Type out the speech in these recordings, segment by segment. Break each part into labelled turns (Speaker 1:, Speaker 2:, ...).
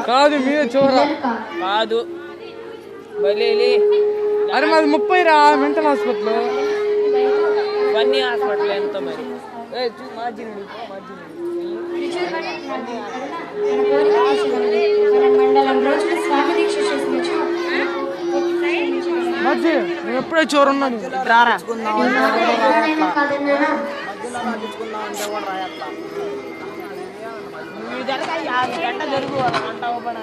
Speaker 1: కాదు మీరే చూడరా కాదు అరే మాది 30 రా మెంటల్ హాస్పిటల్ బన్నీ హాస్పిటల్ ఎంత మరి నేను ఎప్పుడే చూరున్నాను రారా గంట జరుగు గంట ఓపెన్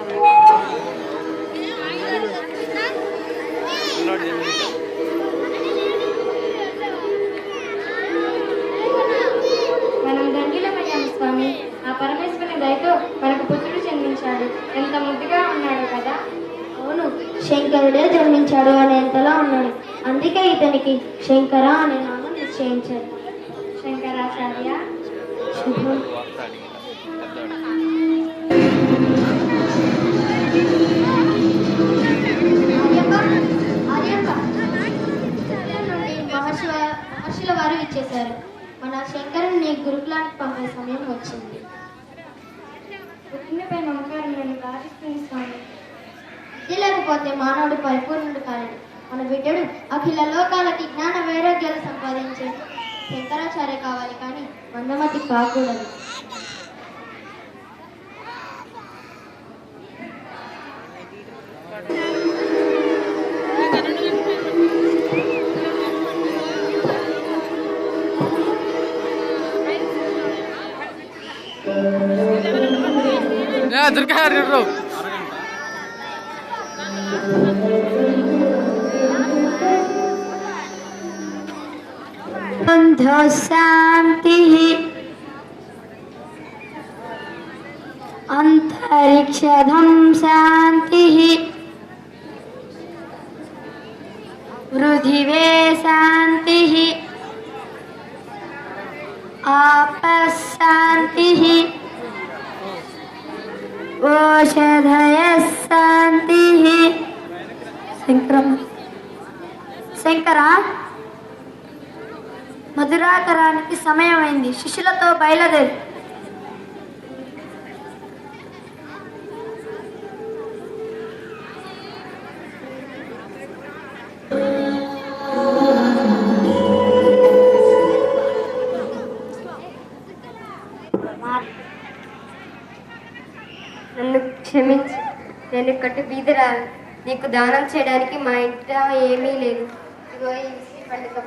Speaker 2: మనం దండిలమయ్యాము స్వామి. ఆ పరమేశ్వరుని దయతో మనకు పుత్రుడు జన్మించాడు. ఎంత ముద్దుగా ఉన్నాడు కదా.
Speaker 3: అవును, శంకరుడే జన్మించాడు అనేంతలా ఉన్నాడు. అందుకే ఇతనికి శంకర అనే నామం నిశ్చయించాడు.
Speaker 2: శంకరాచార్య
Speaker 3: శుభం. మహర్షుల వారు ఇచ్చేశారు. మన శంకరుని గురుకులానికి పంపే సమయం వచ్చింది.
Speaker 2: పుట్టినపై నమ్మకాన్ని నేను బాధిస్తుంది స్వామి.
Speaker 3: ఇది లేకపోతే మానవుడు పరిపూర్ణుడు కాలేడు. మన బిడ్డడు అఖిల లోకాలకి జ్ఞాన వైరాగ్యాలు సంపాదించే శంకరాచార్య కావాలి, కానీ మందమతి కాకూడదు. శాంతి అంతరిక్షధం శాంతి పృథివే శాంతి ఆపశాంతి ఓషధయ శాంతి. శంకర, మధురాకరానికి సమయమైంది. శిష్యులతో బయలుదేరు.
Speaker 2: నన్ను క్షమించు, నేను కట్టు బీదరా. నీకు దానం చేయడానికి మా ఇంట ఏమీ లేదు. ఇదిగో ఈ విసిరి పండుగ.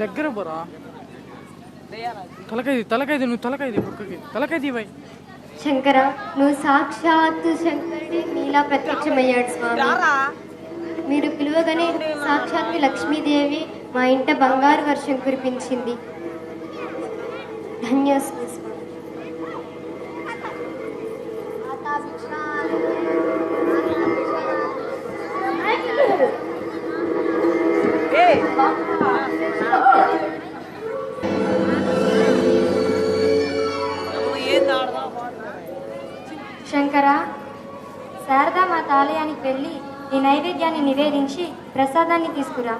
Speaker 1: దగ్గర పోరా. తలకైది నువ్వు తలకైది పక్కకి తలకైది ఇవ్వై.
Speaker 2: శంకర, నువ్వు సాక్షాత్తు శంకరుడి నీలా ప్రత్యక్షమయ్యాడు స్వామి. మీరు పిలువగానే సాక్షాత్తు లక్ష్మీదేవి మా ఇంట బంగారు వర్షం కురిపించింది. ధన్యోస్మి స్వామి. శంకర, శారదామాత ఆలయానికి వెళ్ళి ఈ నైవేద్యాన్ని నివేదించి ప్రసాదాన్ని తీసుకురా.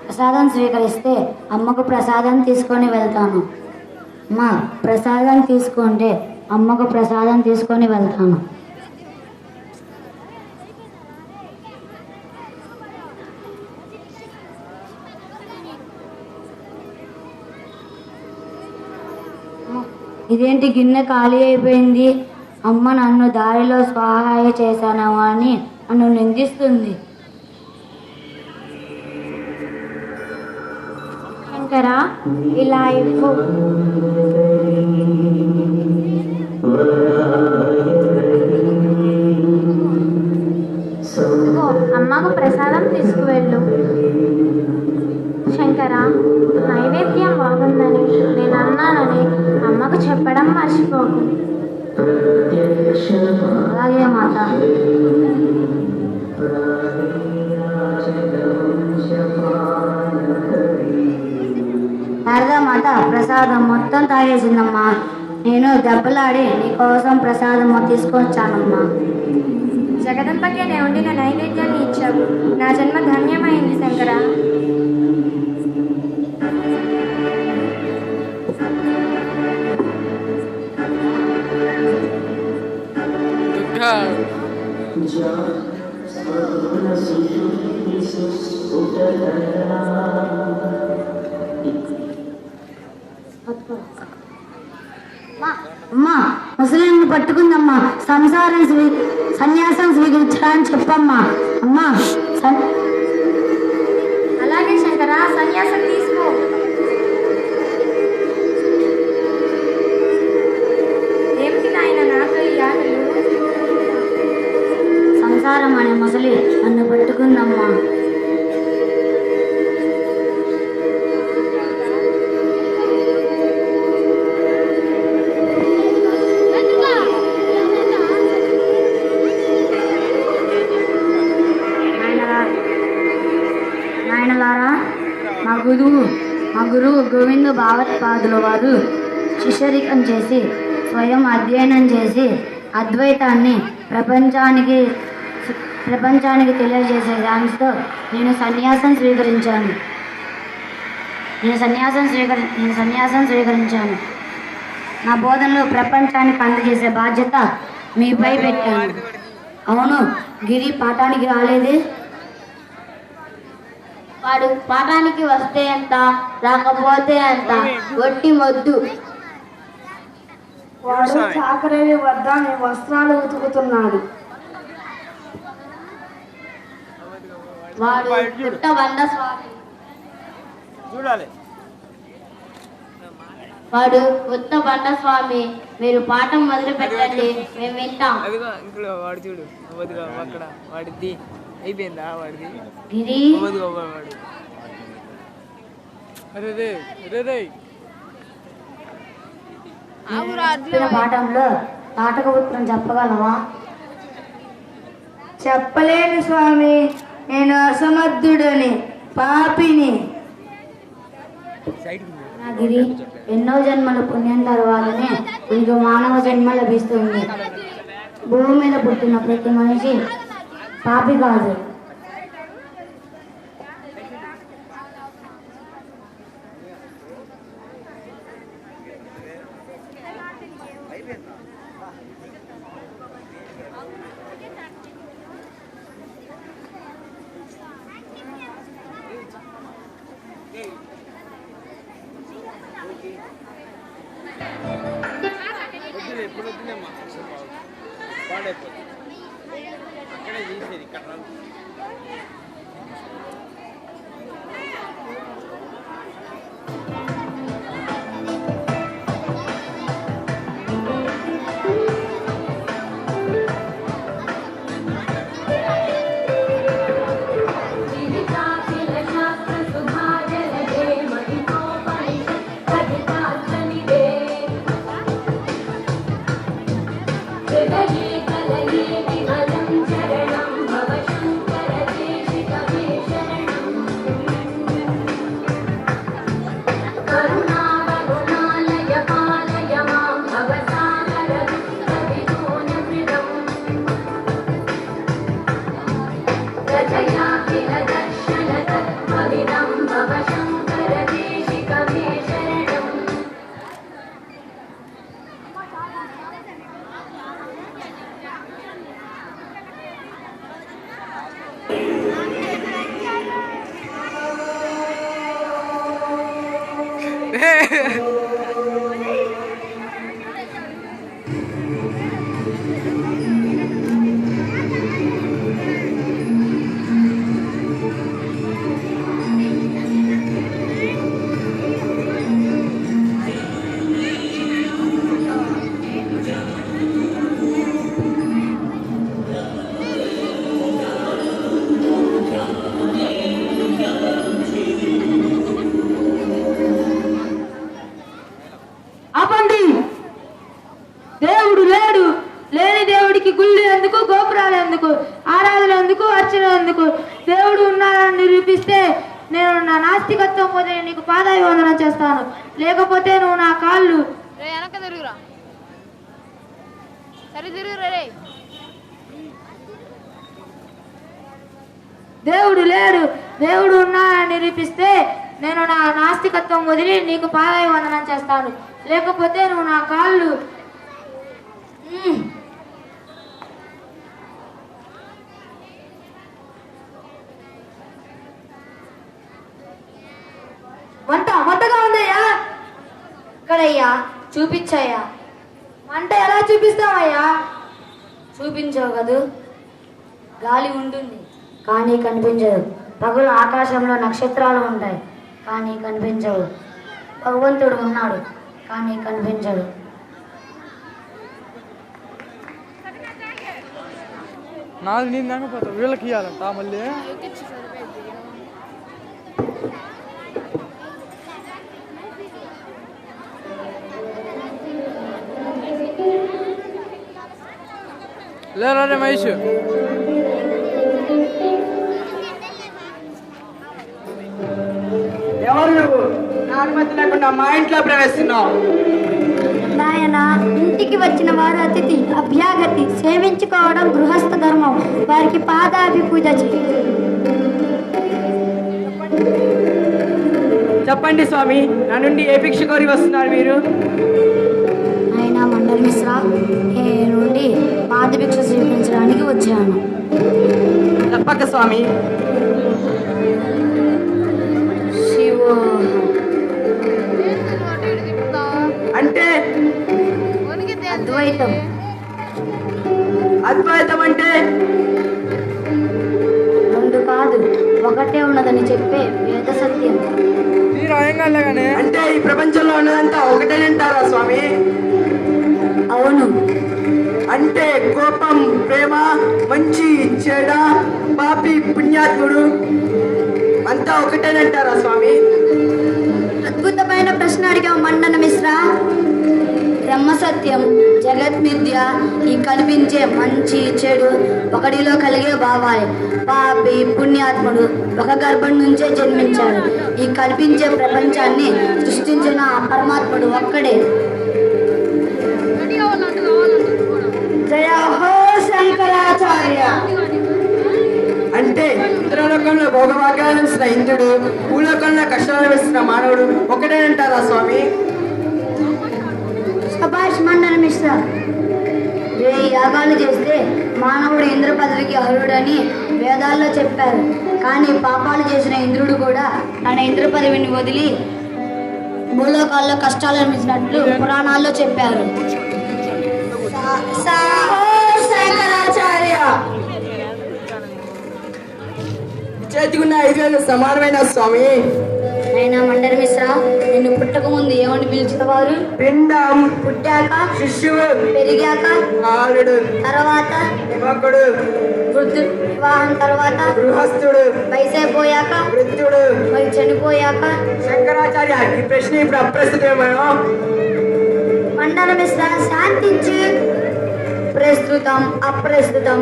Speaker 4: ప్రసాదం స్వీకరిస్తే అమ్మకు ప్రసాదం తీసుకొని వెళ్తాను. అమ్మా, ప్రసాదం తీసుకుంటే అమ్మకు ప్రసాదం తీసుకొని వెళ్తాను. ఇదేంటి గిన్నె ఖాళీ అయిపోయింది? అమ్మ నన్ను దారిలో సహాయ చేశానేమో అని నన్ను నిందిస్తుంది. శంకరా, ఇలా ఇవ్వు. అమ్మకు ప్రసాదం తీసుకువెళ్ళు. శంకరా, నైవేద్యం బాగుందని నేను అన్నానని అమ్మకు చెప్పడం మర్చిపోకు. అలాగే మాత. శారదామాత ప్రసాదం మొత్తం తాగేసిందమ్మా. నేను దెబ్బలాడి నీకోసం ప్రసాదం తీసుకొచ్చానమ్మా.
Speaker 2: జగదంబకే నేను వండిన నైవేద్యాన్ని ఇచ్చావు. నా జన్మ ధన్యమైంది శంకర.
Speaker 4: అమ్మా, ముసలిని పట్టుకుందమ్మా. సన్యాసం స్వీకరించాలని చెప్పమ్మా. అమ్మా,
Speaker 2: అలాగే శంకర, సన్యాసం తీసుకో. ఏమిటి నాయన నాకు ఈ ఆటలు?
Speaker 4: సంసారం అనే ముసలి నన్ను పట్టుకుందమ్మా. మా గురువు గోవింద భాగవత్పాదుల వారు శిష్యరికం చేసి స్వయం అధ్యయనం చేసి అద్వైతాన్ని ప్రపంచానికి తెలియజేసే దానితో నేను సన్యాసం స్వీకరించాను. నా బోధనలు ప్రపంచానికి అందజేసే బాధ్యత మీపై పెట్టాను. అవును, గిరి పాఠానికి రాలేదే.
Speaker 3: వాడు పాఠానికి వస్తే ఎంత, రాకపోతే ఎంత, ఒట్టి మొద్దు.
Speaker 4: వాడు చాకరేవి వద్ద వస్త్రాలు ఉతుకుతున్నాడు.
Speaker 3: వాడు పుట్టబండ స్వామి. వాడు ఉత్తబండ స్వామి. మీరు పాఠం మొదలు పెట్టండి, మేము వింటాం.
Speaker 1: వాడు చూడు, అక్కడ వాడిది అయిపోయిందా? వాడిది
Speaker 4: గిరి పాఠంలో నాటక ఉత్తరం చెప్పగలవా?
Speaker 5: చెప్పలేను స్వామి, నేను అసమర్థుడని, పాపిని.
Speaker 4: గిరి, ఎన్నో జన్మల పుణ్యం తర్వాతనే నీకు మానవ జన్మ లభిస్తుంది. భూమి మీద పుట్టిన ప్రతి మనిషి పాపి కాదు.
Speaker 1: ఎప్పుడు వచ్చిందమ్మా పాడైపోతుంది అక్కడే తీసేది ఇక్కడ
Speaker 5: ఆపండి. దేవుడు లేడు. లేని దేవుడికి గుళ్ళు ఎందుకు, గోపురాలు ఎందుకు, ఆరాధన ఎందుకు, అర్చన ఎందుకు? దేవుడు ఉన్నాడని నిరూపిస్తే నేను నా నాస్తికత్వం పోతే నీకు పాదాభివందనం చేస్తాను, లేకపోతే నువ్వు నా కాళ్ళు.
Speaker 6: వెనక తిరుగురా, సరి తిరుగురా రే.
Speaker 5: దేవుడు లేడు. దేవుడు ఉన్నాడని నిరూపిస్తే నేను నా నాస్తికత్వం వదిలి నీకు పాదాభివందనం చేస్తాను, లేకపోతే నువ్వు నా కాళ్ళు. వంటగా ఉందయ్యా.
Speaker 4: ఇక్కడయ్యా, చూపించయ్యా.
Speaker 5: వంట ఎలా చూపిస్తావయ్యా?
Speaker 4: చూపించవు కదూ. గాలి ఉంటుంది కానీ కనిపించదు. పగలు ఆకాశంలో నక్షత్రాలు ఉంటాయి కానీ కనిపించవు. భగవంతుడు ఉన్నాడు కానీ కనిపించడు.
Speaker 1: నాది నేను దాకపోతా వీళ్ళకి ఇవ్వాలంట మళ్ళీ. లేరా రే మహేష్,
Speaker 7: ఎవరు నువ్వు? నా అనుమతి లేకుండా మా ఇంట్లో ప్రవేశిస్తున్నావు.
Speaker 4: నాయన, ఇంటికి వచ్చిన వారు అతిథి, అభ్యాగతి సేవించుకోవడం గృహస్థ ధర్మం. వారికి పాదాభి పూజ చేయండి.
Speaker 7: చెప్పండి స్వామి, నా నుండి ఏ భిక్ష కోరి వస్తున్నారు మీరు?
Speaker 4: ఆయన మండల్ మిశ్రా, నేను నుండి పాదభిక్ష స్వీకరించడానికి వచ్చాను.
Speaker 7: తప్పక స్వామి. అంటే
Speaker 4: అద్వైతం.
Speaker 7: అద్వైతం అంటే
Speaker 4: రెండు కాదు, ఒకటే ఉన్నదని చెప్పే వేద సత్యం.
Speaker 7: అంటే ఈ ప్రపంచంలో ఉన్నదంతా ఒకటేనంటారా స్వామి?
Speaker 4: అవును.
Speaker 7: అంటే కోపం, ప్రేమ, మంచి, చెడ, పాపి, పుణ్యాత్ముడు అంతా ఒకటేనంటారా స్వామి?
Speaker 4: అద్భుతమైన ప్రశ్న అడిగావు మండన మిశ్రా. బ్రహ్మ సత్యం, జగత్ మిథ్య, ఈ కనిపించే మంచి చెడు ఒకటిలో కలిగే భావాలే. పాపి పుణ్యాత్ముడు ఒక గర్భం నుంచే జన్మించాడు. ఈ కనిపించే ప్రపంచాన్ని సృష్టించిన పరమాత్ముడు ఒక్కడే.
Speaker 5: జయ హో శంకరాచార్య.
Speaker 7: అంటే ఇతరలోకంలో భోగభాగ్యాలు ఇస్తున్న ఇంద్రుడు, భూలోకంలో కష్టాలు వేస్తున్న మానవుడు ఒకటేనంటారా స్వామి?
Speaker 4: సభాష్ మండన మిశ్రా. 1000 యాగాలు చేస్తే మానవుడు ఇంద్ర పదవికి అర్హుడని వేదాల్లో చెప్పారు. కానీ పాపాలు చేసిన ఇంద్రుడు కూడా తన ఇంద్ర పదవిని వదిలి భూలోకాల్లో కష్టాలు అనిపించినట్లు పురాణాల్లో చెప్పారు. శంకరాచార్య.
Speaker 7: చేతికున్న 5,000 సమానమైన స్వామి.
Speaker 4: అయినా మండల మిశ్ర, నిన్ను పుట్టక ముందు ఏమని పిలిచేవారు?
Speaker 7: పిండం.
Speaker 4: పుట్టాక
Speaker 7: శిష్యువు.
Speaker 4: పెరిగాక
Speaker 7: బాలుడు.
Speaker 4: తర్వాత
Speaker 7: యువకుడు.
Speaker 4: వృద్ధుడు. వివాహం తర్వాత
Speaker 7: గృహస్థుడు.
Speaker 4: వయసైపోయాక
Speaker 7: వృద్ధుడు.
Speaker 4: మరి చనిపోయాక.
Speaker 7: శంకరాచార్య, ఈ ప్రశ్న ఇప్పుడు అప్రస్తుతమేమో.
Speaker 4: మండల మిశ్ర, శాంతించి. ప్రస్తుతం అప్రస్తుతం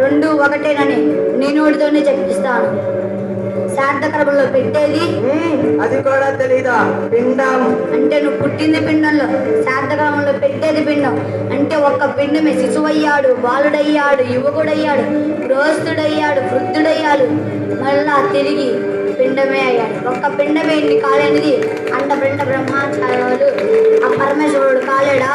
Speaker 4: రెండు ఒకటేనని నీ నోటితోనే చెప్పిస్తాను. శాంతకర్మలో పెట్టేది
Speaker 7: అది కూడా తెలీదా? పిండం
Speaker 4: అంటే నువ్వు పుట్టింది పిండంలో, శాంతకర్మంలో పెట్టేది పిండం. అంటే ఒక్క పిండమే శిశువయ్యాడు, బాలుడయ్యాడు, యువకుడయ్యాడు, గృహస్థుడయ్యాడు, వృద్ధుడయ్యాడు, మళ్ళా తిరిగి పిండమే అయ్యాడు. ఒక్క పిండమే ఇన్ని కాలేనిది. అండపిండ బ్రహ్మాచార్యులు ఆ పరమేశ్వరుడు కాలేడా?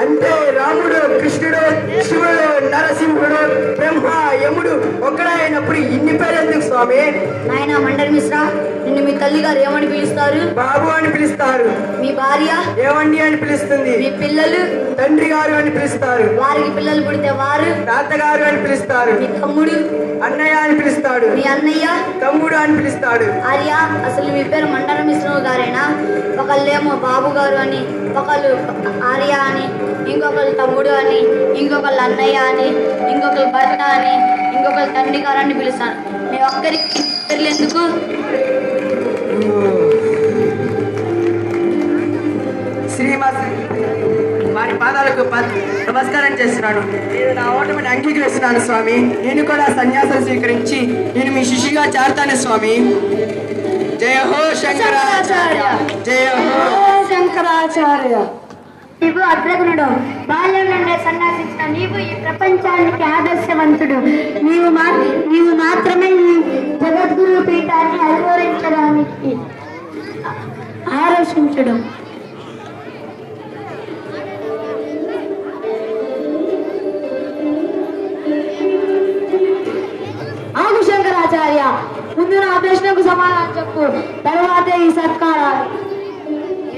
Speaker 7: అంటే రాముడు, కృష్ణుడు, శివుడు, నరసింహుడు, బ్రహ్మ, యముడు ఒక్కడైనప్పుడు ఇన్ని పేరు ఎందుకు స్వామి?
Speaker 4: నాయన మండల మిశ్రా, నిన్ను మీ తల్లి గారు ఏమని పిలుస్తారు?
Speaker 7: బాబు అని పిలుస్తారు.
Speaker 4: మీ భార్య
Speaker 7: ఏమండి అని పిలుస్తుంది.
Speaker 4: మీ పిల్లలు
Speaker 7: తండ్రి గారు అని పిలుస్తారు.
Speaker 4: వారికి పిల్లలు పుడితే వారు
Speaker 7: తాతగారు అని పిలుస్తారు.
Speaker 4: మీ తమ్ముడు
Speaker 7: అన్నయ్య అని పిలుస్తాడు.
Speaker 4: మీ అన్నయ్య
Speaker 7: తమ్ముడు అని పిలుస్తాడు.
Speaker 4: ఆర్య, అసలు మీ పేరు మండల మిశ్రరావు గారేనా? ఒకళ్ళేమో బాబు గారు అని, ఒకళ్ళు ఆర్య అని, ఇంకొకళ్ళు తమ్ముడు అని, ఇంకొకళ్ళు అన్నయ్య అని, ఇంకొకళ్ళు భర్త అని, ఇంకొకళ్ళు తండ్రి గారు అని పిలుస్తాను. మీ ఒక్కరికి పేర్లు ఎందుకు?
Speaker 7: శ్రీమత్ వారి పాదాలకు నమస్కారం చేస్తున్నాను. నేను నా ఓటమిని అంగీకరిస్తున్నాను స్వామి. నేను కూడా సన్యాసం స్వీకరించి నేను మీ శిష్యుగా చేరతాను స్వామి. జయ హో శంకరాచార్య, జయ హో
Speaker 4: శంకరాచార్య.
Speaker 3: నీవు అగ్రగుణుడు, బాల్యం నుండే సన్యాసించిన నీవు ఈ ప్రపంచానికి ఆదర్శవంతుడు. నీవు మాత్రమే ఈ జగద్గురు పీఠాన్ని అధిరోహించడానికి ఆలోచించడు.
Speaker 5: ఆగు శంకరాచార్య, ముందు నా ప్రశ్నకు సమాధానం చెప్పు, తర్వాతే ఈ సత్కారాలు.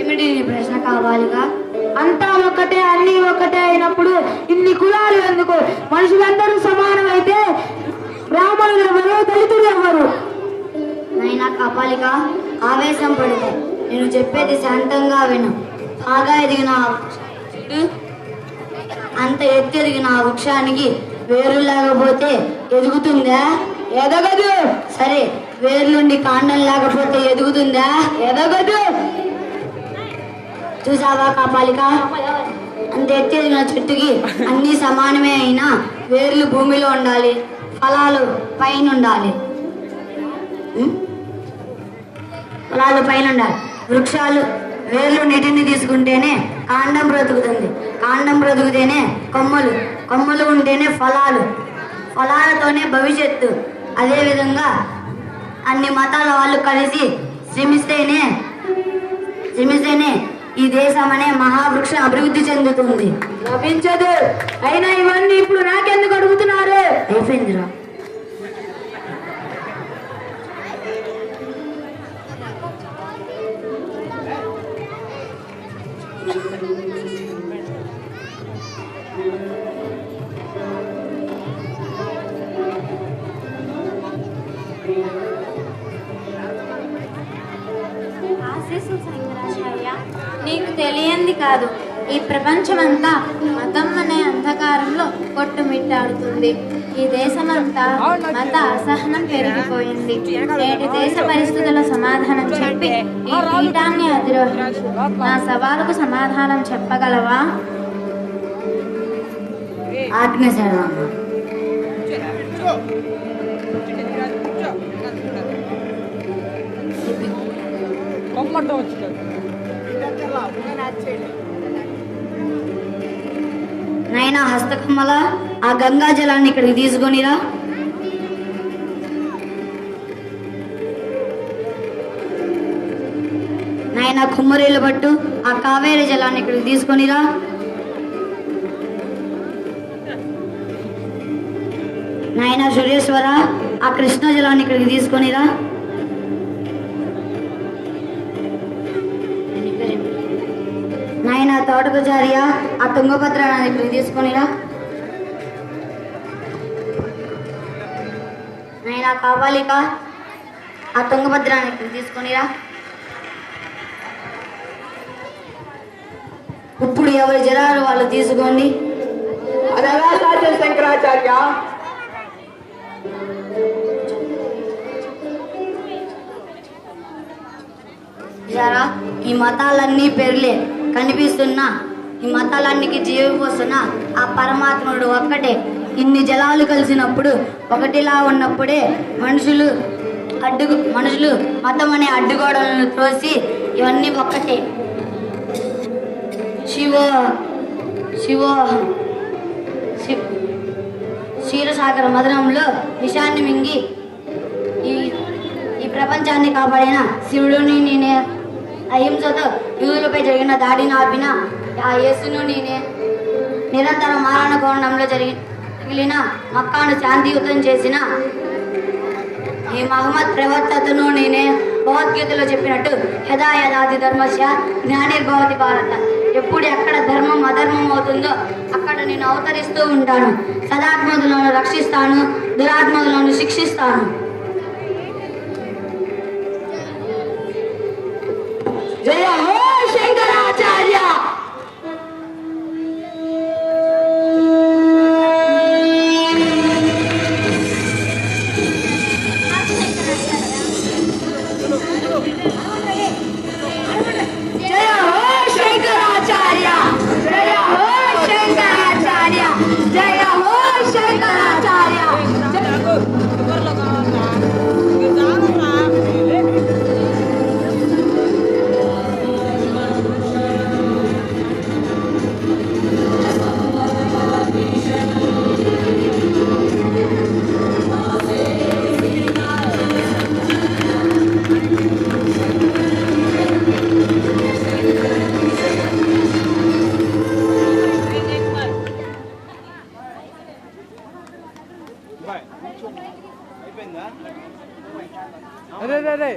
Speaker 4: ఏమిటి నీ ప్రశ్న కావాలిగా?
Speaker 5: అంతా ఒక్కటే, అన్ని ఒక్కటే అయినప్పుడు ఇన్ని కులాలు ఎందుకు? మనుషులందరూ సమానమైతే బ్రాహ్మణులు ఎవరు, దళితులు ఎవరు?
Speaker 4: నైనా కాపాలిగా, ఆవేశం పడితే నేను చెప్పేది శాంతంగా విను. బాగా ఎదిగిన ఆ వృక్షానికి, అంత ఎత్తు ఎదిగిన ఆ వృక్షానికి వేరు లేకపోతే ఎదుగుతుందా? ఎదగదు. సరే, వేర్లుండి కాండం లేకపోతే ఎదుగుతుందా? ఎదగదు. చూసావా కాపాలిక, అంత ఎత్తు ఎదిగిన చెట్టుకి అన్ని సమానమే అయినా వేర్లు భూమిలో ఉండాలి, ఫలాలు పైన ఉండాలి. ఫలాలు పైన ఉండాలి. వృక్షాలు వేర్లు నీటిని తీసుకుంటేనే కాండం బ్రతుకుతుంది, కాండం బ్రతుకుతేనే కొమ్మలు, కొమ్మలు ఉంటేనే ఫలాలు, ఫలాలతోనే భవిష్యత్తు. అదేవిధంగా అన్ని మతాల వాళ్ళు కలిసి శ్రమిస్తేనే ఈ దేశం అనే మహావృక్షం అభివృద్ధి చెందుతుంది.
Speaker 5: లభించదు. అయినా ఇవన్నీ ఇప్పుడు నాకెందుకు అడుగుతున్నారు?
Speaker 4: అయిపోయిందిరా.
Speaker 3: నీకు తెలియంది కాదు, ఈ ప్రపంచమంతా మతం అనే అంధకారంలో కొట్టుమిట్టాడుతుంది. ఈ దేశమంతా మత అసహనం పెరిగిపోయింది. నేటి దేశ పరిస్థితుల సమాధానం చెప్పి ఈ పీఠాన్ని అధిరోహించు. నా సవాలుకు సమాధానం చెప్పగలవా?
Speaker 4: ఆజ్ఞ సర్వ.
Speaker 1: కొమ్మటం వచ్చింది.
Speaker 4: నైనా హస్తకమ్మల ఆ గంగా జలాన్ని ఇక్కడికి తీసుకొనిరా. నాయన కుమ్మరీలు పట్టు ఆ కావేరి జలాన్ని ఇక్కడికి తీసుకొనిరా. నాయన సురేశ్వర ఆ కృష్ణ జలాన్ని ఇక్కడికి తీసుకొనిరా. నాయన తోటకచార్య ఆ తుంగభద్ర నదికి తీసుకొనిరా. నాయనా కాపాలిక ఆ తుంగభద్ర నదికి తీసుకొనిరా. ఇప్పుడు ఎవరి జలాలు వాళ్ళు తీసుకోండి.
Speaker 7: అనగా సాధ్యం శంకరాచార్య.
Speaker 4: జరా ఈ మతాలన్నీ పేర్లే కనిపిస్తున్నా ఈ మతాలన్నికి జీవిపోస్తున్న ఆ పరమాత్ముడు ఒక్కటే. ఇన్ని జలాలు కలిసినప్పుడు ఒకటిలా ఉన్నప్పుడే మనుషులు మతం అనే అడ్డుగోడలను త్రోసి ఇవన్నీ ఒక్కటే. క్షీరసాగర మదనంలో విషాన్ని మింగి ఈ ప్రపంచాన్ని కాపాడిన శివుడిని నేనే. అహింసతో యూదులపై జరిగిన దాడిని ఆపిన ఆ యేసును నేనే. నిరంతర మారణ కోణంలో తగిలిన మక్కాను శాంతియుతం చేసిన ఈ మహమ్మద్ ప్రవర్తతను నేనే. భగవద్గీతలో చెప్పినట్టు యదా యదాది ధర్మస్య జ్ఞానిర్భవతి భారత. ఎప్పుడు ఎక్కడ ధర్మం అధర్మం అవుతుందో అక్కడ నేను అవతరిస్తూ ఉంటాను. సదాత్మకులను రక్షిస్తాను, దురాత్మకులను శిక్షిస్తాను.
Speaker 7: జయ హో శంకరాచార్య.
Speaker 1: అరే